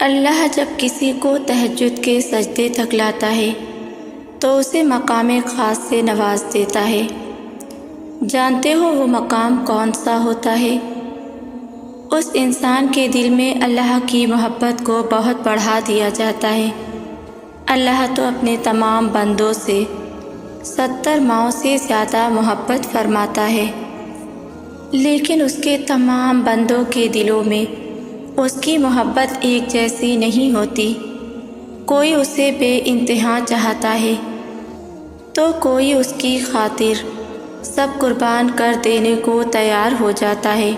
اللہ جب کسی کو تہجد کے سجدے تک لاتا ہے تو اسے مقام خاص سے نواز دیتا ہے۔ جانتے ہو وہ مقام کون سا ہوتا ہے؟ اس انسان کے دل میں اللہ کی محبت کو بہت بڑھا دیا جاتا ہے۔ اللہ تو اپنے تمام بندوں سے 70 ماؤں سے زیادہ محبت فرماتا ہے، لیکن اس کے تمام بندوں کے دلوں میں اس کی محبت ایک جیسی نہیں ہوتی۔ کوئی اسے بے انتہا چاہتا ہے تو کوئی اس کی خاطر سب قربان کر دینے کو تیار ہو جاتا ہے،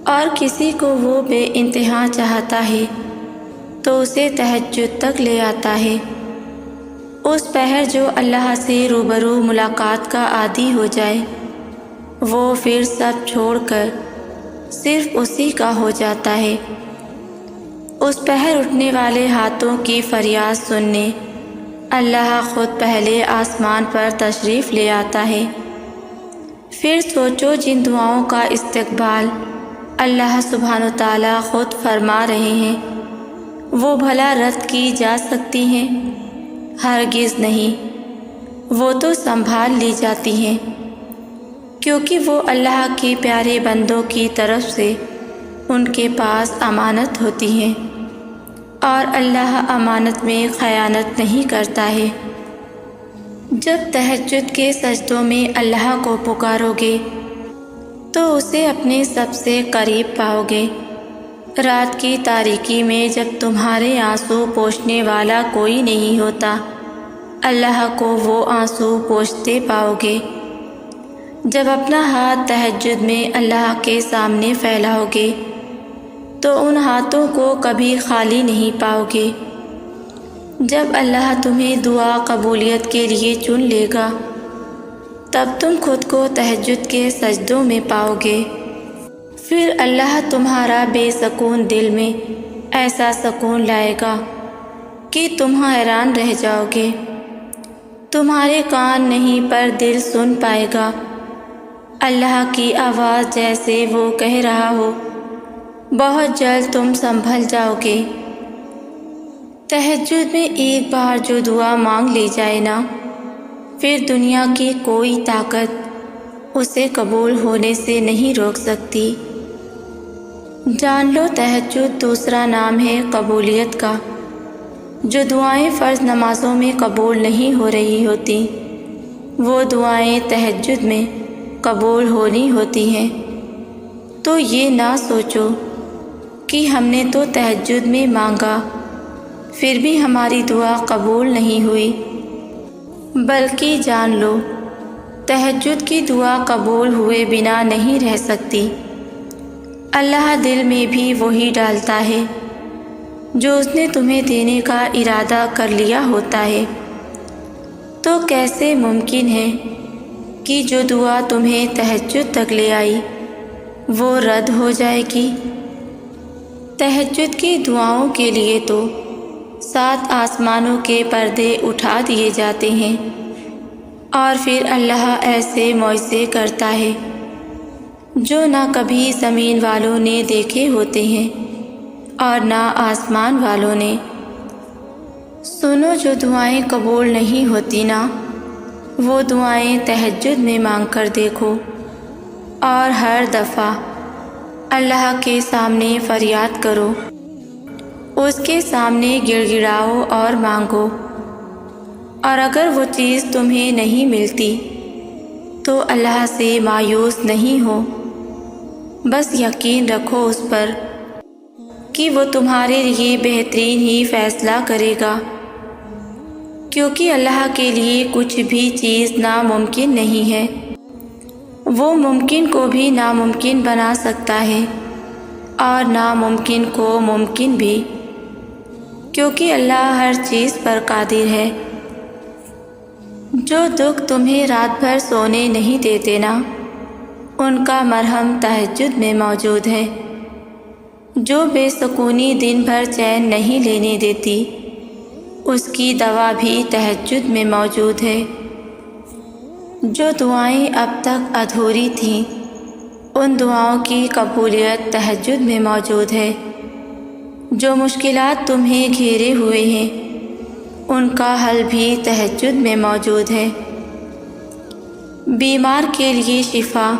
اور کسی کو وہ بے انتہا چاہتا ہے تو اسے تہجد تک لے آتا ہے۔ اس پہر جو اللہ سے روبرو ملاقات کا عادی ہو جائے وہ پھر سب چھوڑ کر صرف اسی کا ہو جاتا ہے۔ اس پہر اٹھنے والے ہاتھوں کی فریاد سننے اللہ خود پہلے آسمان پر تشریف لے آتا ہے۔ پھر سوچو جن دعاؤں کا استقبال اللہ سبحانہ و تعالیٰ خود فرما رہے ہیں، وہ بھلا رد کی جا سکتی ہیں؟ ہرگز نہیں، وہ تو سنبھال لی جاتی ہیں، کیونکہ وہ اللہ کے پیارے بندوں کی طرف سے ان کے پاس امانت ہوتی ہیں، اور اللہ امانت میں خیانت نہیں کرتا ہے۔ جب تہجد کے سجدوں میں اللہ کو پکارو گے تو اسے اپنے سب سے قریب پاؤ گے۔ رات کی تاریکی میں جب تمہارے آنسو پوچھنے والا کوئی نہیں ہوتا، اللہ کو وہ آنسو پوچھتے پاؤ گے۔ جب اپنا ہاتھ تہجد میں اللہ کے سامنے پھیلاؤ گے تو ان ہاتھوں کو کبھی خالی نہیں پاؤ گے۔ جب اللہ تمہیں دعا قبولیت کے لیے چن لے گا تب تم خود کو تہجد کے سجدوں میں پاؤ گے۔ پھر اللہ تمہارا بے سکون دل میں ایسا سکون لائے گا کہ تم حیران رہ جاؤ گے۔ تمہارے کان نہیں پر دل سن پائے گا اللہ کی آواز، جیسے وہ کہہ رہا ہو۔ بہت جلد تم سنبھل جاؤ گے۔ تہجد میں ایک بار جو دعا مانگ لی جائے نا، پھر دنیا کی کوئی طاقت اسے قبول ہونے سے نہیں روک سکتی۔ جان لو تہجد دوسرا نام ہے قبولیت کا۔ جو دعائیں فرض نمازوں میں قبول نہیں ہو رہی ہوتی وہ دعائیں تہجد میں قبول ہونی ہوتی ہیں۔ تو یہ نہ سوچو کہ ہم نے تو تہجد میں مانگا پھر بھی ہماری دعا قبول نہیں ہوئی، بلکہ جان لو تہجد کی دعا قبول ہوئے بنا نہیں رہ سکتی۔ اللہ دل میں بھی وہی ڈالتا ہے جو اس نے تمہیں دینے کا ارادہ کر لیا ہوتا ہے۔ تو کیسے ممکن ہے کہ جو دعا تمہیں تہجد تک لے آئی وہ رد ہو جائے گی؟ تہجد کی دعاؤں کے لیے تو 7 آسمانوں کے پردے اٹھا دیے جاتے ہیں، اور پھر اللہ ایسے معجزے کرتا ہے جو نہ کبھی زمین والوں نے دیکھے ہوتے ہیں اور نہ آسمان والوں نے۔ سنو، جو دعائیں قبول نہیں ہوتی نا، وہ دعائیں تہجد میں مانگ کر دیکھو، اور ہر دفعہ اللہ کے سامنے فریاد کرو، اس کے سامنے گڑ گڑاؤ اور مانگو۔ اور اگر وہ چیز تمہیں نہیں ملتی تو اللہ سے مایوس نہیں ہو، بس یقین رکھو اس پر کہ وہ تمہارے لیے بہترین ہی فیصلہ کرے گا، کیونکہ اللہ کے لیے کچھ بھی چیز ناممکن نہیں ہے۔ وہ ممکن کو بھی ناممکن بنا سکتا ہے اور ناممکن کو ممکن بھی، کیونکہ اللہ ہر چیز پر قادر ہے۔ جو دکھ تمہیں رات بھر سونے نہیں دیتے نا، ان کا مرہم تہجد میں موجود ہے۔ جو بے سکونی دن بھر چین نہیں لینے دیتی، اس کی دوا بھی تہجد میں موجود ہے۔ جو دعائیں اب تک ادھوری تھیں، ان دعاؤں کی قبولیت تہجد میں موجود ہے۔ جو مشکلات تمہیں گھیرے ہوئے ہیں ان کا حل بھی تہجد میں موجود ہے۔ بیمار کے لیے شفا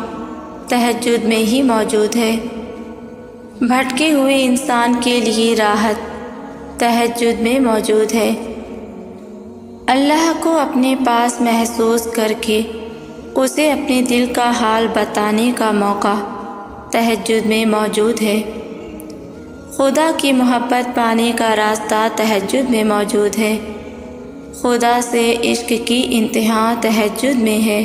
تہجد میں ہی موجود ہے۔ بھٹکے ہوئے انسان کے لیے راحت تہجد میں موجود ہے۔ اللہ کو اپنے پاس محسوس کر کے اسے اپنے دل کا حال بتانے کا موقع تہجد میں موجود ہے۔ خدا کی محبت پانے کا راستہ تہجد میں موجود ہے۔ خدا سے عشق کی انتہا تہجد میں ہے۔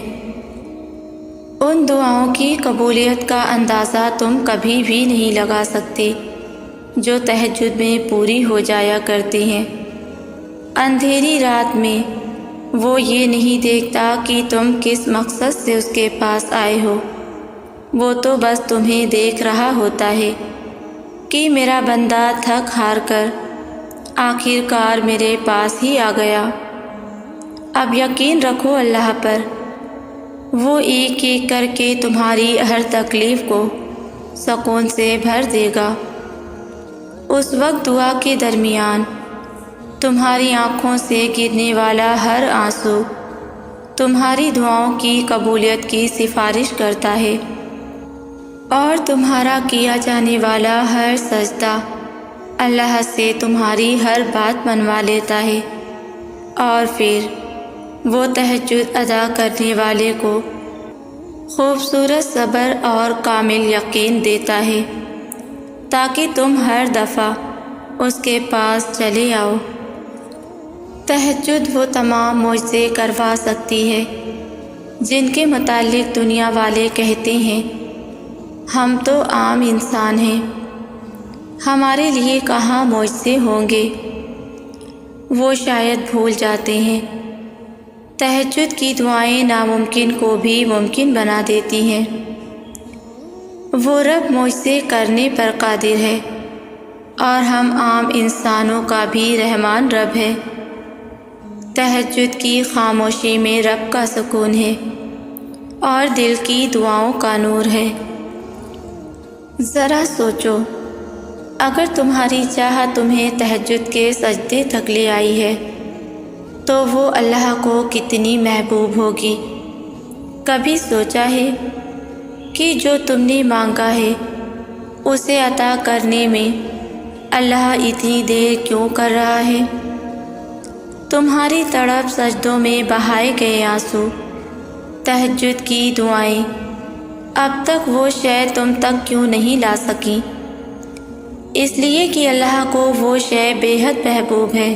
ان دعاؤں کی قبولیت کا اندازہ تم کبھی بھی نہیں لگا سکتے جو تہجد میں پوری ہو جایا کرتی ہیں۔ اندھیری رات میں وہ یہ نہیں دیکھتا کہ تم کس مقصد سے اس کے پاس آئے ہو، وہ تو بس تمہیں دیکھ رہا ہوتا ہے کہ میرا بندہ تھک ہار کر آخر کار میرے پاس ہی آ گیا۔ اب یقین رکھو اللہ پر، وہ ایک ایک کر کے تمہاری ہر تکلیف کو سکون سے بھر دے گا۔ اس وقت دعا کے درمیان تمہاری آنکھوں سے گرنے والا ہر آنسو تمہاری دعاؤں کی قبولیت کی سفارش کرتا ہے، اور تمہارا کیا جانے والا ہر سجدہ اللہ سے تمہاری ہر بات منوا لیتا ہے، اور پھر وہ تہجد ادا کرنے والے کو خوبصورت صبر اور کامل یقین دیتا ہے تاکہ تم ہر دفعہ اس کے پاس چلے آؤ۔ تہجد وہ تمام معجزے کروا سکتی ہے جن کے متعلق دنیا والے کہتے ہیں ہم تو عام انسان ہیں، ہمارے لیے کہاں معجزے ہوں گے۔ وہ شاید بھول جاتے ہیں تہجد کی دعائیں ناممکن کو بھی ممکن بنا دیتی ہیں۔ وہ رب معجزے کرنے پر قادر ہے، اور ہم عام انسانوں کا بھی رحمان رب ہے۔ تہجد کی خاموشی میں رب کا سکون ہے اور دل کی دعاؤں کا نور ہے۔ ذرا سوچو، اگر تمہاری چاہت تمہیں تہجد کے سجدے تک لے آئی ہے تو وہ اللہ کو کتنی محبوب ہوگی۔ کبھی سوچا ہے کہ جو تم نے مانگا ہے اسے عطا کرنے میں اللہ اتنی دیر کیوں کر رہا ہے؟ تمہاری تڑپ سجدوں میں بہائے گئے آنسو، تہجد کی دعائیں، اب تک وہ شے تم تک کیوں نہیں لا سکیں؟ اس لیے کہ اللہ کو وہ شے بے حد محبوب ہے،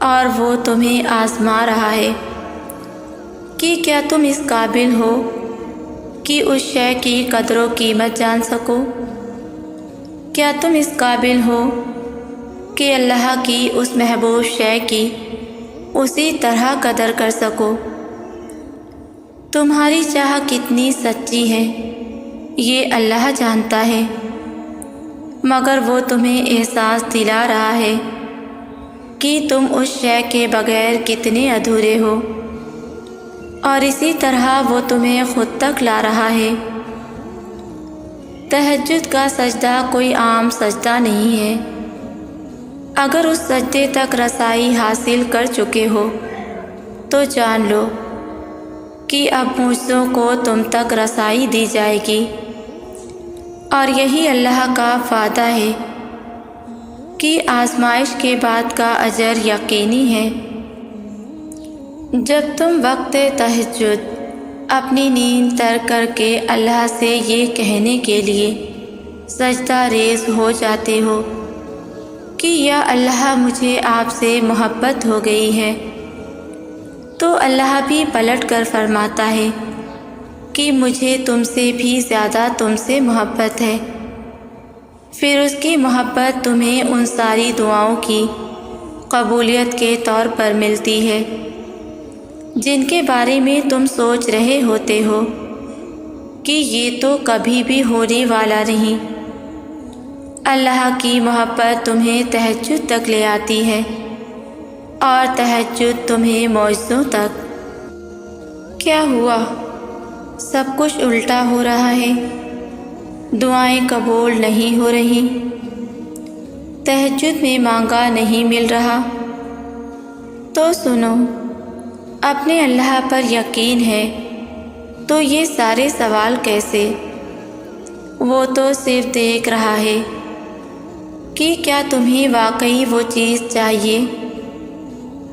اور وہ تمہیں آزما رہا ہے کہ کیا تم اس قابل ہو کہ اس شے کی قدر و قیمت جان سکو؟ کیا تم اس قابل ہو کہ اللہ کی اس محبوب شے کی اسی طرح قدر کر سکو؟ تمہاری چاہ کتنی سچی ہے یہ اللہ جانتا ہے، مگر وہ تمہیں احساس دلا رہا ہے کہ تم اس شے کے بغیر کتنے ادھورے ہو، اور اسی طرح وہ تمہیں خود تک لا رہا ہے۔ تہجد کا سجدہ کوئی عام سجدہ نہیں ہے۔ اگر اس سجدے تک رسائی حاصل کر چکے ہو تو جان لو کہ اب معجزوں کو تم تک رسائی دی جائے گی، اور یہی اللہ کا وعدہ ہے کہ آزمائش کے بعد کا اجر یقینی ہے۔ جب تم وقت تہجد اپنی نیند ترک کر کے اللہ سے یہ کہنے کے لیے سجدہ ریز ہو جاتے ہو کہ یا اللہ مجھے آپ سے محبت ہو گئی ہے، تو اللہ بھی پلٹ کر فرماتا ہے کہ مجھے تم سے بھی زیادہ تم سے محبت ہے۔ پھر اس کی محبت تمہیں ان ساری دعاؤں کی قبولیت کے طور پر ملتی ہے جن کے بارے میں تم سوچ رہے ہوتے ہو کہ یہ تو کبھی بھی ہونے والا نہیں۔ اللہ کی محبت تمہیں تہجد تک لے آتی ہے، اور تہجد تمہیں معجزوں تک۔ کیا ہوا؟ سب کچھ الٹا ہو رہا ہے، دعائیں قبول نہیں ہو رہی۔ تہجد میں مانگا نہیں مل رہا؟ تو سنو، اپنے اللہ پر یقین ہے تو یہ سارے سوال کیسے؟ وہ تو صرف دیکھ رہا ہے کہ کیا تمہیں واقعی وہ چیز چاہیے،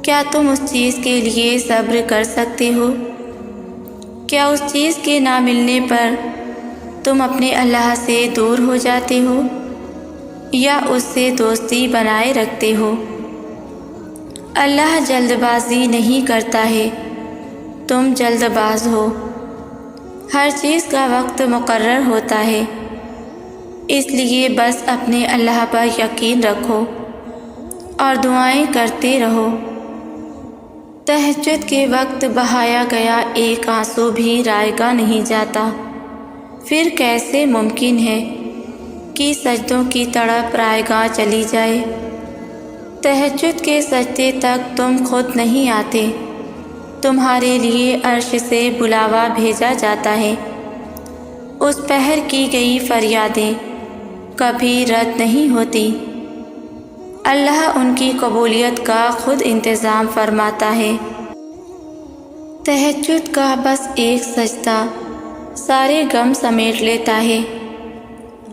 کیا تم اس چیز کے لیے صبر کر سکتے ہو، کیا اس چیز کے نہ ملنے پر تم اپنے اللہ سے دور ہو جاتے ہو یا اس سے دوستی بنائے رکھتے ہو؟ اللہ جلد بازی نہیں کرتا ہے، تم جلد باز ہو۔ ہر چیز کا وقت مقرر ہوتا ہے، اس لیے بس اپنے اللہ پر یقین رکھو اور دعائیں کرتے رہو۔ تہجد کے وقت بہایا گیا ایک آنسو بھی رائگاں نہیں جاتا، پھر کیسے ممکن ہے کہ سجدوں کی تڑپ رائگاں چلی جائے؟ تہجد کے سجدے تک تم خود نہیں آتے، تمہارے لیے عرش سے بلاوا بھیجا جاتا ہے۔ اس پہر کی گئی فریادیں کبھی رد نہیں ہوتی، اللہ ان کی قبولیت کا خود انتظام فرماتا ہے۔ تہجد کا بس ایک سجدہ سارے غم سمیٹ لیتا ہے۔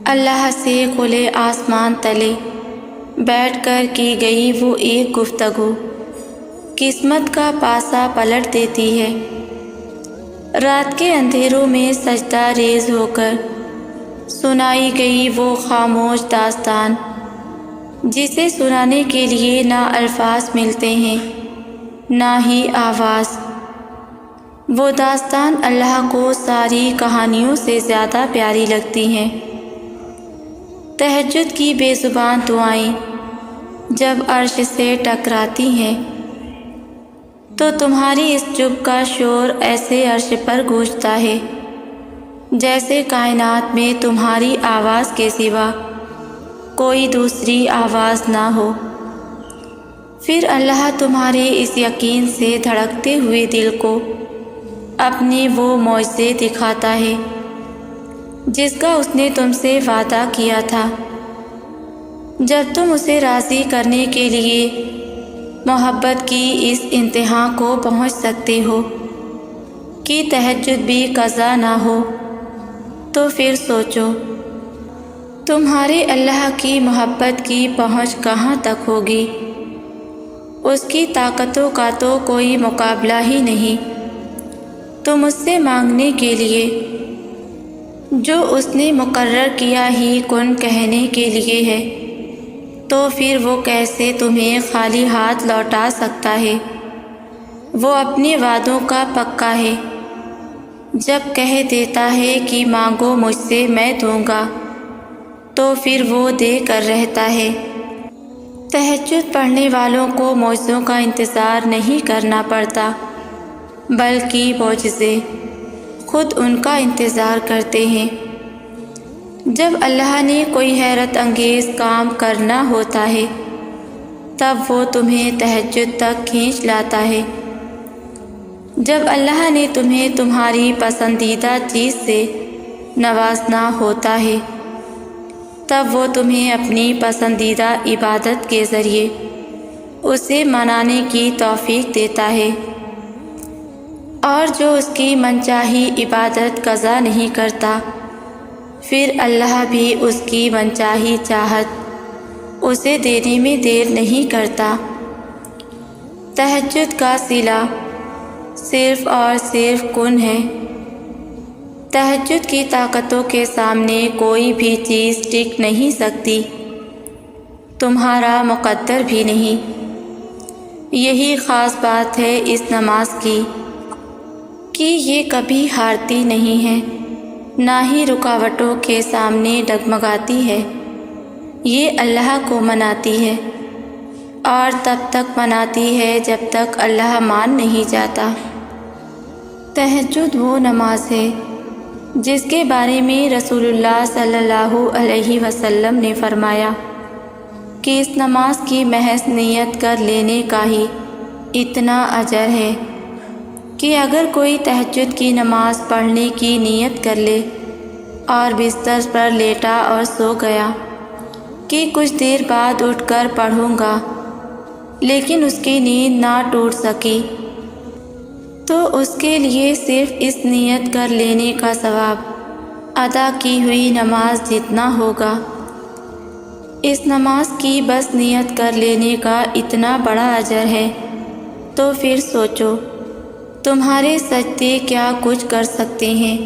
اللہ سے کھلے آسمان تلے بیٹھ کر کی گئی وہ ایک گفتگو قسمت کا پاسا پلٹ دیتی ہے۔ رات کے اندھیروں میں سجدہ ریز ہو کر سنائی گئی وہ خاموش داستان جسے سنانے کے لیے نہ الفاظ ملتے ہیں نہ ہی آواز۔ وہ داستان اللہ کو ساری کہانیوں سے زیادہ پیاری لگتی ہیں۔ تہجد کی بے زبان دعائیں جب عرش سے ٹکراتی ہیں تو تمہاری اس چپ کا شور ایسے عرش پر گونجتا ہے جیسے کائنات میں تمہاری آواز کے سوا کوئی دوسری آواز نہ ہو۔ پھر اللہ تمہارے اس یقین سے دھڑکتے ہوئے دل کو اپنے وہ معجزے دکھاتا ہے جس کا اس نے تم سے وعدہ کیا تھا، جب تم اسے راضی کرنے کے لیے محبت کی اس انتہا کو پہنچ سکتے ہو کہ تہجد بھی قضا نہ ہو، تو پھر سوچو تمہارے اللہ کی محبت کی پہنچ کہاں تک ہوگی۔ اس کی طاقتوں کا تو کوئی مقابلہ ہی نہیں۔ تم اس سے مانگنے کے لیے جو اس نے مقرر کیا ہی کن کہنے کے لیے ہے، تو پھر وہ کیسے تمہیں خالی ہاتھ لوٹا سکتا ہے؟ وہ اپنے وعدوں کا پکا ہے، جب کہہ دیتا ہے کہ مانگو مجھ سے میں دوں گا تو پھر وہ دے کر رہتا ہے۔ تہجد پڑھنے والوں کو معجزوں کا انتظار نہیں کرنا پڑتا، بلکہ معجزے خود ان کا انتظار کرتے ہیں۔ جب اللہ نے کوئی حیرت انگیز کام کرنا ہوتا ہے تب وہ تمہیں تہجد تک کھینچ لاتا ہے۔ جب اللہ نے تمہیں تمہاری پسندیدہ چیز سے نوازنا ہوتا ہے تب وہ تمہیں اپنی پسندیدہ عبادت کے ذریعے اسے منانے کی توفیق دیتا ہے، اور جو اس کی منچاہی عبادت قضا نہیں کرتا پھر اللہ بھی اس کی منچاہی چاہت اسے دینے میں دیر نہیں کرتا۔ تہجد کا صلہ صرف اور صرف کن ہے۔ تہجد کی طاقتوں کے سامنے کوئی بھی چیز ٹک نہیں سکتی، تمہارا مقدر بھی نہیں۔ یہی خاص بات ہے اس نماز کی کہ یہ کبھی ہارتی نہیں ہے، نہ ہی رکاوٹوں کے سامنے ڈگمگاتی ہے۔ یہ اللہ کو مناتی ہے اور تب تک مناتی ہے جب تک اللہ مان نہیں جاتا۔ تہجد وہ نماز ہے جس کے بارے میں رسول اللہ صلی اللہ علیہ وسلم نے فرمایا کہ اس نماز کی محض نیت کر لینے کا ہی اتنا اجر ہے کہ اگر کوئی تہجد کی نماز پڑھنے کی نیت کر لے اور بستر پر لیٹا اور سو گیا کہ کچھ دیر بعد اٹھ کر پڑھوں گا، لیکن اس کی نیند نہ ٹوٹ سکی، تو اس کے لیے صرف اس نیت کر لینے کا ثواب ادا کی ہوئی نماز جتنا ہوگا۔ اس نماز کی بس نیت کر لینے کا اتنا بڑا اجر ہے، تو پھر سوچو تمہارے سجدے کیا کچھ کر سکتے ہیں۔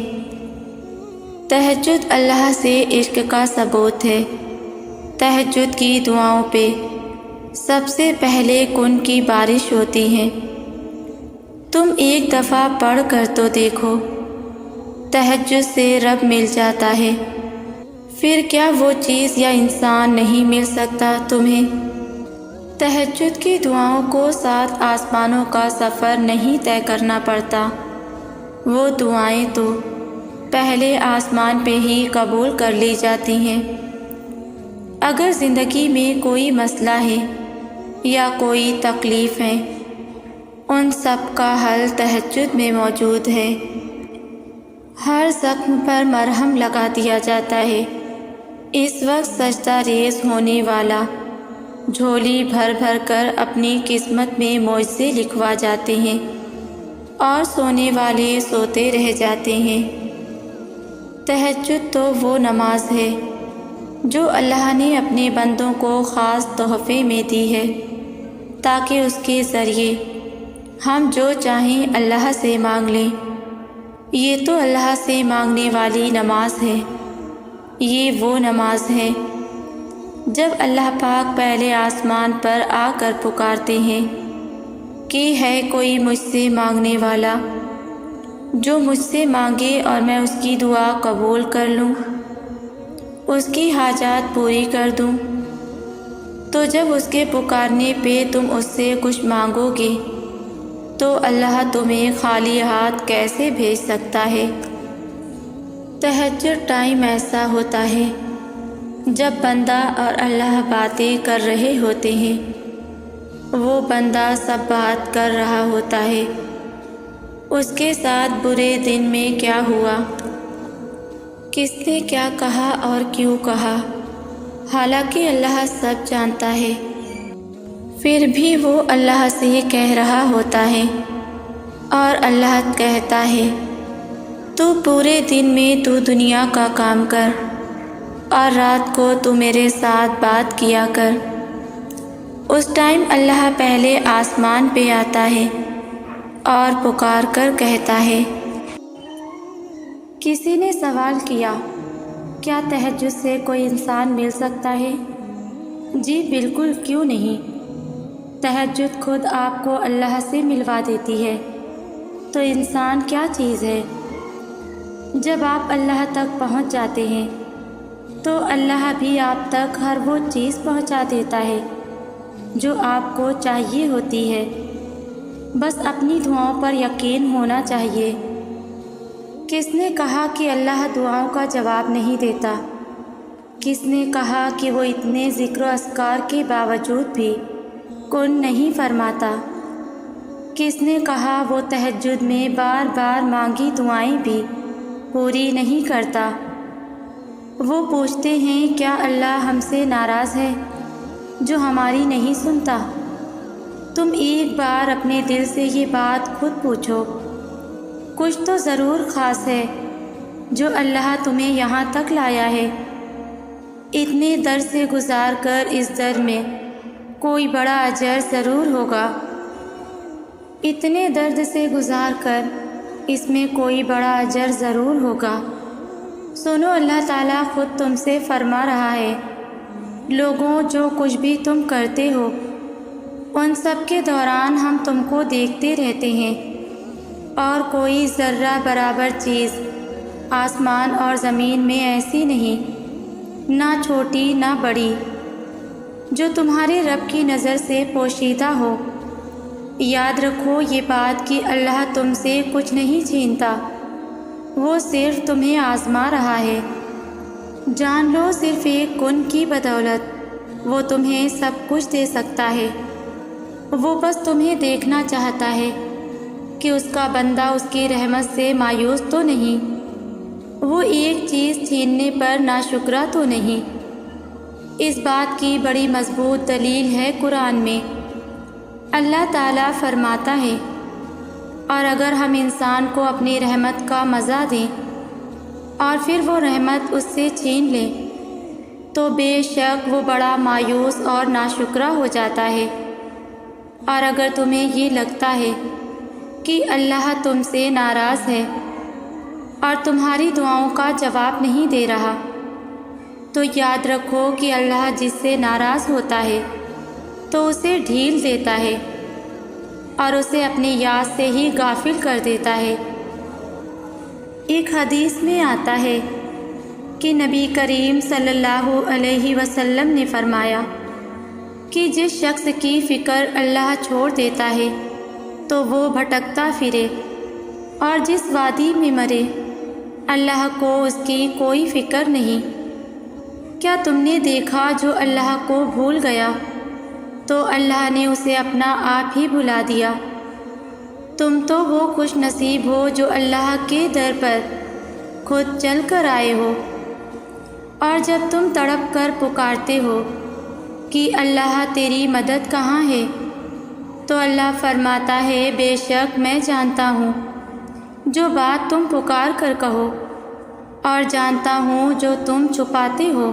تہجد اللہ سے عشق کا ثبوت ہے۔ تہجد کی دعاؤں پہ سب سے پہلے کن کی بارش ہوتی ہے۔ تم ایک دفعہ پڑھ کر تو دیکھو، تہجد سے رب مل جاتا ہے، پھر کیا وہ چیز یا انسان نہیں مل سکتا تمہیں؟ تہجد کی دعاؤں کو 7 آسمانوں کا سفر نہیں طے کرنا پڑتا، وہ دعائیں تو پہلے آسمان پہ ہی قبول کر لی جاتی ہیں۔ اگر زندگی میں کوئی مسئلہ ہے یا کوئی تکلیف ہے، ان سب کا حل تہجد میں موجود ہے۔ ہر زخم پر مرہم لگا دیا جاتا ہے۔ اس وقت سجدہ ریز ہونے والا جھولی بھر بھر کر اپنی قسمت میں معجزے لکھوا جاتے ہیں، اور سونے والے سوتے رہ جاتے ہیں۔ تہجد تو وہ نماز ہے جو اللہ نے اپنے بندوں کو خاص تحفے میں دی ہے، تاکہ اس کے ذریعے ہم جو چاہیں اللہ سے مانگ لیں۔ یہ تو اللہ سے مانگنے والی نماز ہے۔ یہ وہ نماز ہے جب اللہ پاک پہلے آسمان پر آ کر پکارتے ہیں کہ ہے کوئی مجھ سے مانگنے والا جو مجھ سے مانگے اور میں اس کی دعا قبول کر لوں، اس کی حاجات پوری کر دوں۔ تو جب اس کے پکارنے پہ تم اس سے کچھ مانگو گے تو اللہ تمہیں خالی ہاتھ کیسے بھیج سکتا ہے؟ تہجد ٹائم ایسا ہوتا ہے جب بندہ اور اللہ باتیں کر رہے ہوتے ہیں، وہ بندہ سب بات کر رہا ہوتا ہے، اس کے ساتھ برے دن میں کیا ہوا، کس نے کیا کہا اور کیوں کہا، حالانکہ اللہ سب جانتا ہے، پھر بھی وہ اللہ سے کہہ رہا ہوتا ہے، اور اللہ کہتا ہے تو پورے دن میں تو دنیا کا کام کر، اور رات کو تو میرے ساتھ بات کیا کر۔ اس ٹائم اللہ پہلے آسمان پہ آتا ہے اور پکار کر کہتا ہے۔ کسی نے سوال کیا، کیا تہجد سے کوئی انسان مل سکتا ہے؟ جی بالکل، کیوں نہیں۔ تہجد خود آپ کو اللہ سے ملوا دیتی ہے، تو انسان کیا چیز ہے؟ جب آپ اللہ تک پہنچ جاتے ہیں تو اللہ بھی آپ تک ہر وہ چیز پہنچا دیتا ہے جو آپ کو چاہیے ہوتی ہے، بس اپنی دعاؤں پر یقین ہونا چاہیے۔ کس نے کہا کہ اللہ دعاؤں کا جواب نہیں دیتا؟ کس نے کہا کہ وہ اتنے ذکر و اذکار کے باوجود بھی کن نہیں فرماتا؟ کس نے کہا وہ تہجد میں بار بار مانگی دعائیں بھی پوری نہیں کرتا؟ وہ پوچھتے ہیں کیا اللہ ہم سے ناراض ہے جو ہماری نہیں سنتا؟ تم ایک بار اپنے دل سے یہ بات خود پوچھو، کچھ تو ضرور خاص ہے جو اللہ تمہیں یہاں تک لایا ہے۔ اتنے در سے گزار کر اس در میں کوئی بڑا اجر ضرور ہوگا، اتنے درد سے گزار کر اس میں کوئی بڑا اجر ضرور ہوگا۔ سنو، اللہ تعالیٰ خود تم سے فرما رہا ہے، لوگوں جو کچھ بھی تم کرتے ہو ان سب کے دوران ہم تم کو دیکھتے رہتے ہیں، اور کوئی ذرہ برابر چیز آسمان اور زمین میں ایسی نہیں، نہ چھوٹی نہ بڑی، جو تمہارے رب کی نظر سے پوشیدہ ہو۔ یاد رکھو یہ بات کہ اللہ تم سے کچھ نہیں چھینتا، وہ صرف تمہیں آزما رہا ہے۔ جان لو صرف ایک کن کی بدولت وہ تمہیں سب کچھ دے سکتا ہے۔ وہ بس تمہیں دیکھنا چاہتا ہے کہ اس کا بندہ اس کی رحمت سے مایوس تو نہیں، وہ ایک چیز چھیننے پر ناشکرا تو نہیں۔ اس بات کی بڑی مضبوط دلیل ہے قرآن میں۔ اللہ تعالیٰ فرماتا ہے، اور اگر ہم انسان کو اپنی رحمت کا مزہ دیں اور پھر وہ رحمت اس سے چھین لیں تو بے شک وہ بڑا مایوس اور ناشکرا ہو جاتا ہے۔ اور اگر تمہیں یہ لگتا ہے کہ اللہ تم سے ناراض ہے اور تمہاری دعاؤں کا جواب نہیں دے رہا، تو یاد رکھو کہ اللہ جس سے ناراض ہوتا ہے تو اسے ڈھیل دیتا ہے اور اسے اپنی یاد سے ہی غافل کر دیتا ہے۔ ایک حدیث میں آتا ہے کہ نبی کریم صلی اللہ علیہ وسلم نے فرمایا کہ جس شخص کی فکر اللہ چھوڑ دیتا ہے تو وہ بھٹکتا پھرے، اور جس وادی میں مرے اللہ کو اس کی کوئی فکر نہیں۔ کیا تم نے دیکھا جو اللہ کو بھول گیا تو اللہ نے اسے اپنا آپ ہی بھلا دیا؟ تم تو وہ خوش نصیب ہو جو اللہ کے در پر خود چل کر آئے ہو، اور جب تم تڑپ کر پکارتے ہو کہ اللہ تیری مدد کہاں ہے تو اللہ فرماتا ہے بے شک میں جانتا ہوں جو بات تم پکار کر کہو، اور جانتا ہوں جو تم چھپاتے ہو۔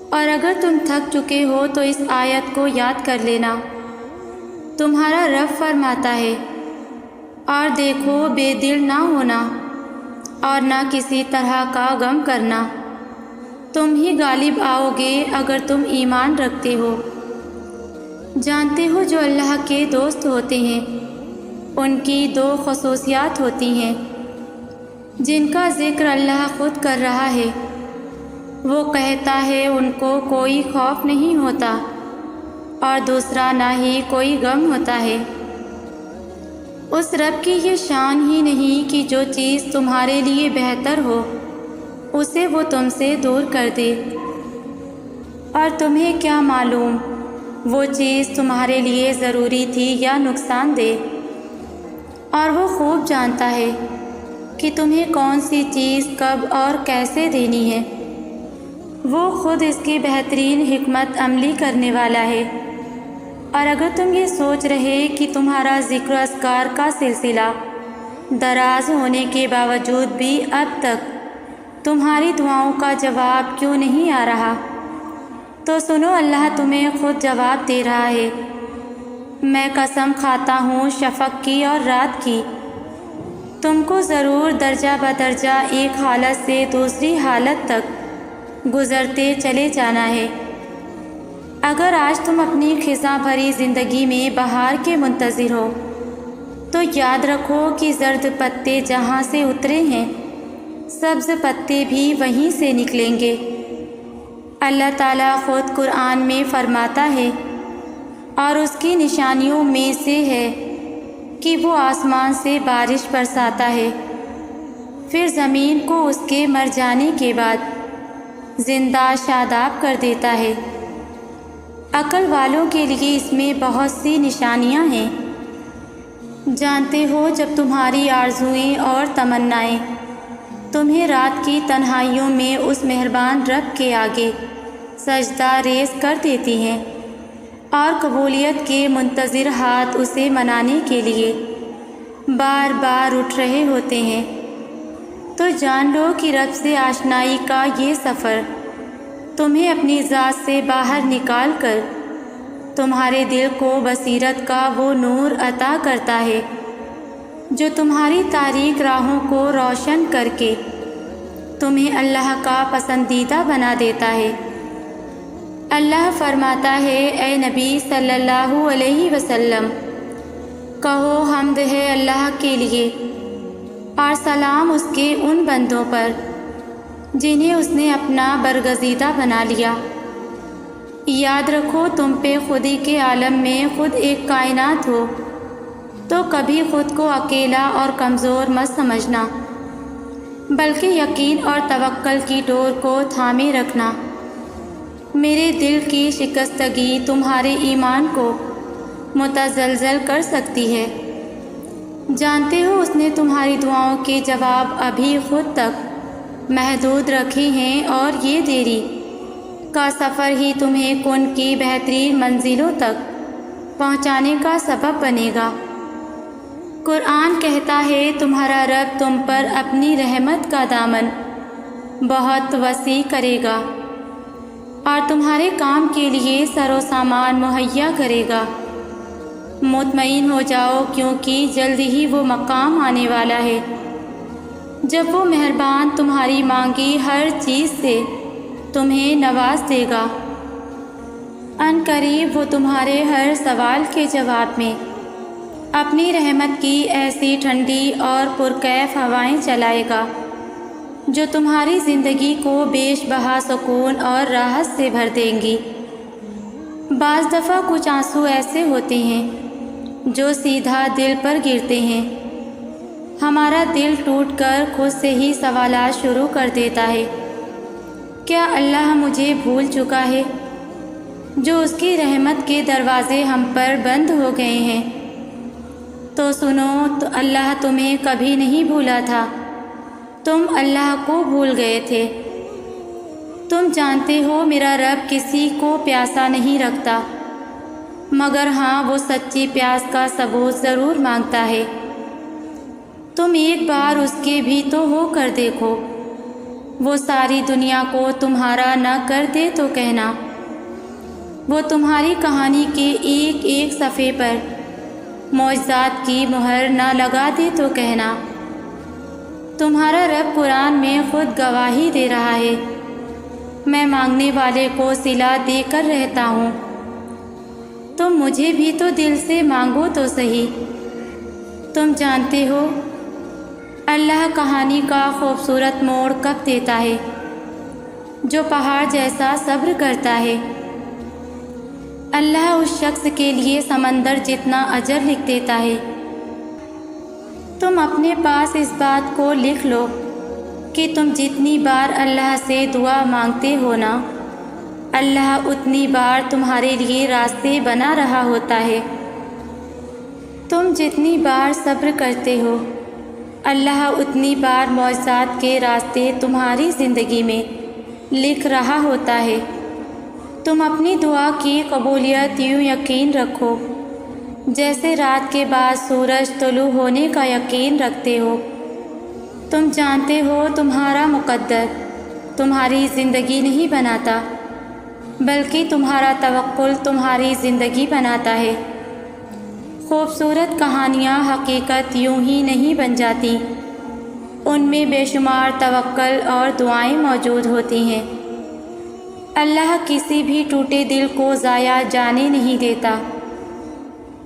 اور اگر تم تھک چکے ہو تو اس آیت کو یاد کر لینا۔ تمہارا رب فرماتا ہے، اور دیکھو بے دل نہ ہونا اور نہ کسی طرح کا غم کرنا، تم ہی غالب آؤ گے اگر تم ایمان رکھتے ہو۔ جانتے ہو جو اللہ کے دوست ہوتے ہیں ان کی دو خصوصیات ہوتی ہیں جن کا ذکر اللہ خود کر رہا ہے۔ وہ کہتا ہے ان کو کوئی خوف نہیں ہوتا، اور دوسرا نہ ہی کوئی غم ہوتا ہے۔ اس رب کی یہ شان ہی نہیں کہ جو چیز تمہارے لیے بہتر ہو اسے وہ تم سے دور کر دے، اور تمہیں کیا معلوم وہ چیز تمہارے لیے ضروری تھی یا نقصان دہ، اور وہ خوب جانتا ہے کہ تمہیں کون سی چیز کب اور کیسے دینی ہے۔ وہ خود اس کی بہترین حکمت عملی کرنے والا ہے۔ اور اگر تم یہ سوچ رہے کہ تمہارا ذکر و اذکار کا سلسلہ دراز ہونے کے باوجود بھی اب تک تمہاری دعاؤں کا جواب کیوں نہیں آ رہا، تو سنو اللہ تمہیں خود جواب دے رہا ہے۔ میں قسم کھاتا ہوں شفق کی اور رات کی، تم کو ضرور درجہ بدرجہ ایک حالت سے دوسری حالت تک گزرتے چلے جانا ہے۔ اگر آج تم اپنی خزاں بھری زندگی میں بہار کے منتظر ہو تو یاد رکھو کہ زرد پتے جہاں سے اترے ہیں سبز پتے بھی وہیں سے نکلیں گے۔ اللہ تعالیٰ خود قرآن میں فرماتا ہے، اور اس کی نشانیوں میں سے ہے کہ وہ آسمان سے بارش برساتا ہے، پھر زمین کو اس کے مر جانے کے بعد زندہ شاداب کر دیتا ہے۔ عقل والوں کے لیے اس میں بہت سی نشانیاں ہیں۔ جانتے ہو جب تمہاری آرزوئیں اور تمنائیں تمہیں رات کی تنہائیوں میں اس مہربان رب کے آگے سجدہ ریز کر دیتی ہیں، اور قبولیت کے منتظر ہاتھ اسے منانے کے لیے بار بار اٹھ رہے ہوتے ہیں، تو جان لو کہ رب سے آشنائی کا یہ سفر تمہیں اپنی ذات سے باہر نکال کر تمہارے دل کو بصیرت کا وہ نور عطا کرتا ہے جو تمہاری تاریک راہوں کو روشن کر کے تمہیں اللہ کا پسندیدہ بنا دیتا ہے۔ اللہ فرماتا ہے، اے نبی صلی اللہ علیہ وسلم، کہو حمد ہے اللہ کے لیے اور سلام اس کے ان بندوں پر جنہیں اس نے اپنا برگزیدہ بنا لیا۔ یاد رکھو تم پہ خودی کے عالم میں خود ایک کائنات ہو، تو کبھی خود کو اکیلا اور کمزور مت سمجھنا، بلکہ یقین اور توکل کی ڈور کو تھامے رکھنا۔ میرے دل کی شکستگی تمہارے ایمان کو متزلزل کر سکتی ہے۔ جانتے ہو اس نے تمہاری دعاؤں کے جواب ابھی خود تک محدود رکھے ہیں، اور یہ دیری کا سفر ہی تمہیں کن کی بہترین منزلوں تک پہنچانے کا سبب بنے گا۔ قرآن کہتا ہے تمہارا رب تم پر اپنی رحمت کا دامن بہت وسیع کرے گا اور تمہارے کام کے لیے سر و سامان مہیا کرے گا۔ مطمئن ہو جاؤ کیونکہ جلد ہی وہ مقام آنے والا ہے جب وہ مہربان تمہاری مانگی ہر چیز سے تمہیں نواز دے گا۔ ان قریب وہ تمہارے ہر سوال کے جواب میں اپنی رحمت کی ایسی ٹھنڈی اور پرکیف ہوائیں چلائے گا جو تمہاری زندگی کو بیش بہا سکون اور راحت سے بھر دیں گی۔ بعض دفعہ کچھ آنسو ایسے ہوتے ہیں جو سیدھا دل پر گرتے ہیں۔ ہمارا دل ٹوٹ کر خود سے ہی سوالات شروع کر دیتا ہے، کیا اللہ مجھے بھول چکا ہے؟ جو اس کی رحمت کے دروازے ہم پر بند ہو گئے ہیں۔ تو سنو، تو اللہ تمہیں کبھی نہیں بھولا تھا، تم اللہ کو بھول گئے تھے۔ تم جانتے ہو میرا رب کسی کو پیاسا نہیں رکھتا، مگر ہاں وہ سچی پیاس کا ثبوت ضرور مانگتا ہے۔ تم ایک بار اس کے بھی تو ہو کر دیکھو، وہ ساری دنیا کو تمہارا نہ کر دے تو کہنا، وہ تمہاری کہانی کے ایک ایک صفحے پر معجزات کی مہر نہ لگا دے تو کہنا۔ تمہارا رب قرآن میں خود گواہی دے رہا ہے، میں مانگنے والے کو صلہ دے کر رہتا ہوں۔ تم مجھے بھی تو دل سے مانگو تو صحیح۔ تم جانتے ہو اللہ کہانی کا خوبصورت موڑ کب دیتا ہے؟ جو پہاڑ جیسا صبر کرتا ہے۔ اللہ اس شخص کے لیے سمندر جتنا اجر لکھ دیتا ہے۔ تم اپنے پاس اس بات کو لکھ لو کہ تم جتنی بار اللہ سے دعا مانگتے ہو نا، اللہ اتنی بار تمہارے لیے راستے بنا رہا ہوتا ہے۔ تم جتنی بار صبر کرتے ہو، اللہ اتنی بار معجزات کے راستے تمہاری زندگی میں لکھ رہا ہوتا ہے۔ تم اپنی دعا کی قبولیت یوں یقین رکھو جیسے رات کے بعد سورج طلوع ہونے کا یقین رکھتے ہو۔ تم جانتے ہو تمہارا مقدر تمہاری زندگی نہیں بناتا، بلکہ تمہارا توکل تمہاری زندگی بناتا ہے۔ خوبصورت کہانیاں حقیقت یوں ہی نہیں بن جاتی، ان میں بے شمار توکل اور دعائیں موجود ہوتی ہیں۔ اللہ کسی بھی ٹوٹے دل کو ضائع جانے نہیں دیتا۔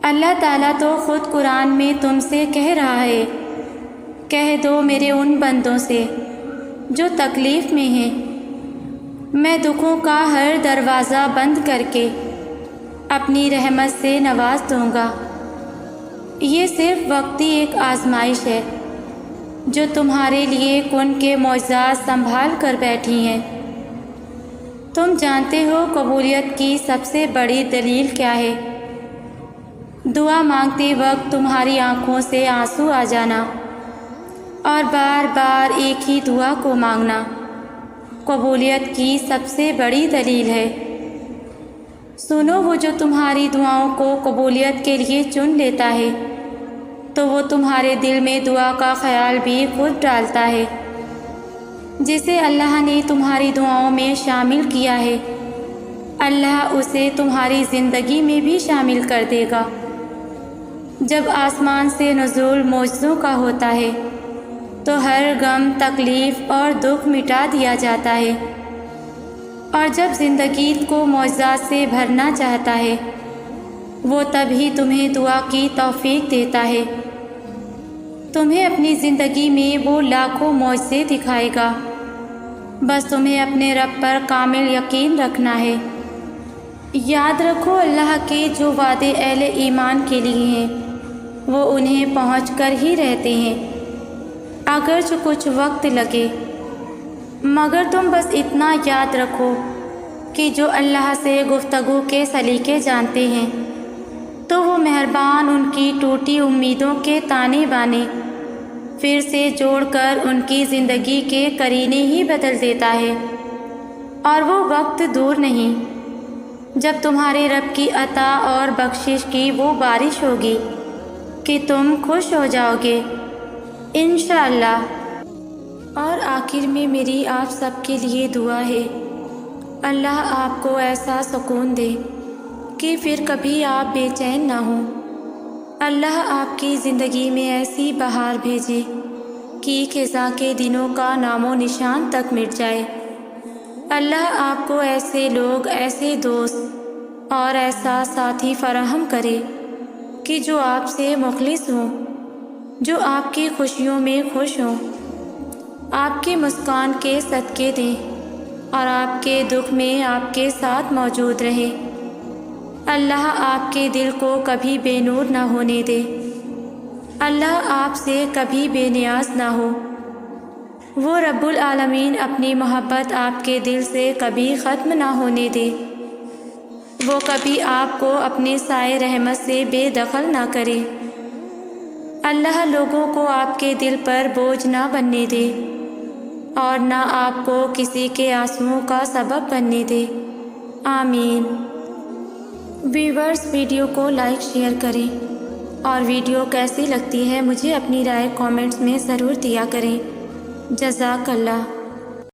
اللہ تعالیٰ تو خود قرآن میں تم سے کہہ رہا ہے، کہہ دو میرے ان بندوں سے جو تکلیف میں ہیں، میں دکھوں کا ہر دروازہ بند کر کے اپنی رحمت سے نواز دوں گا۔ یہ صرف وقتی ایک آزمائش ہے جو تمہارے لیے کن کے معجزات سنبھال کر بیٹھی ہیں۔ تم جانتے ہو قبولیت کی سب سے بڑی دلیل کیا ہے؟ دعا مانگتے وقت تمہاری آنکھوں سے آنسو آ جانا اور بار بار ایک ہی دعا کو مانگنا قبولیت کی سب سے بڑی دلیل ہے۔ سنو، وہ جو تمہاری دعاؤں کو قبولیت کے لیے چن لیتا ہے تو وہ تمہارے دل میں دعا کا خیال بھی خود ڈالتا ہے۔ جسے اللہ نے تمہاری دعاؤں میں شامل کیا ہے، اللہ اسے تمہاری زندگی میں بھی شامل کر دے گا۔ جب آسمان سے نزول معجزوں کا ہوتا ہے تو ہر غم، تکلیف اور دکھ مٹا دیا جاتا ہے، اور جب زندگی کو معجزات سے بھرنا چاہتا ہے وہ تبھی تمہیں دعا کی توفیق دیتا ہے۔ تمہیں اپنی زندگی میں وہ لاکھوں معجزے دکھائے گا، بس تمہیں اپنے رب پر کامل یقین رکھنا ہے۔ یاد رکھو اللہ کے جو وعدے اہل ایمان کے لیے ہیں وہ انہیں پہنچ کر ہی رہتے ہیں، اگرچہ کچھ وقت لگے، مگر تم بس اتنا یاد رکھو کہ جو اللہ سے گفتگو کے سلیقے جانتے ہیں تو وہ مہربان ان کی ٹوٹی امیدوں کے تانے بانے پھر سے جوڑ کر ان کی زندگی کے کرینے ہی بدل دیتا ہے۔ اور وہ وقت دور نہیں جب تمہارے رب کی عطا اور بخشش کی وہ بارش ہوگی کہ تم خوش ہو جاؤ گے انشاءاللہ۔ اور آخر میں میری آپ سب کے لیے دعا ہے، اللہ آپ کو ایسا سکون دے کہ پھر کبھی آپ بے چین نہ ہوں۔ اللہ آپ کی زندگی میں ایسی بہار بھیجے کہ خزاں کے دنوں کا نام و نشان تک مٹ جائے۔ اللہ آپ کو ایسے لوگ، ایسے دوست اور ایسا ساتھی فراہم کرے کہ جو آپ سے مخلص ہوں، جو آپ کی خوشیوں میں خوش ہوں، آپ کی مسکان کے صدقے دیں اور آپ کے دکھ میں آپ کے ساتھ موجود رہے۔ اللہ آپ کے دل کو کبھی بے نور نہ ہونے دے، اللہ آپ سے کبھی بے نیاز نہ ہو۔ وہ رب العالمین اپنی محبت آپ کے دل سے کبھی ختم نہ ہونے دے، وہ کبھی آپ کو اپنے سائے رحمت سے بے دخل نہ کرے۔ اللہ لوگوں کو آپ کے دل پر بوجھ نہ بننے دے اور نہ آپ کو کسی کے آنسوؤں کا سبب بننے دے، آمین۔ ویورز، ویڈیو کو لائک شیئر کریں اور ویڈیو کیسی لگتی ہے مجھے اپنی رائے کامنٹس میں ضرور دیا کریں۔ جزاک اللہ۔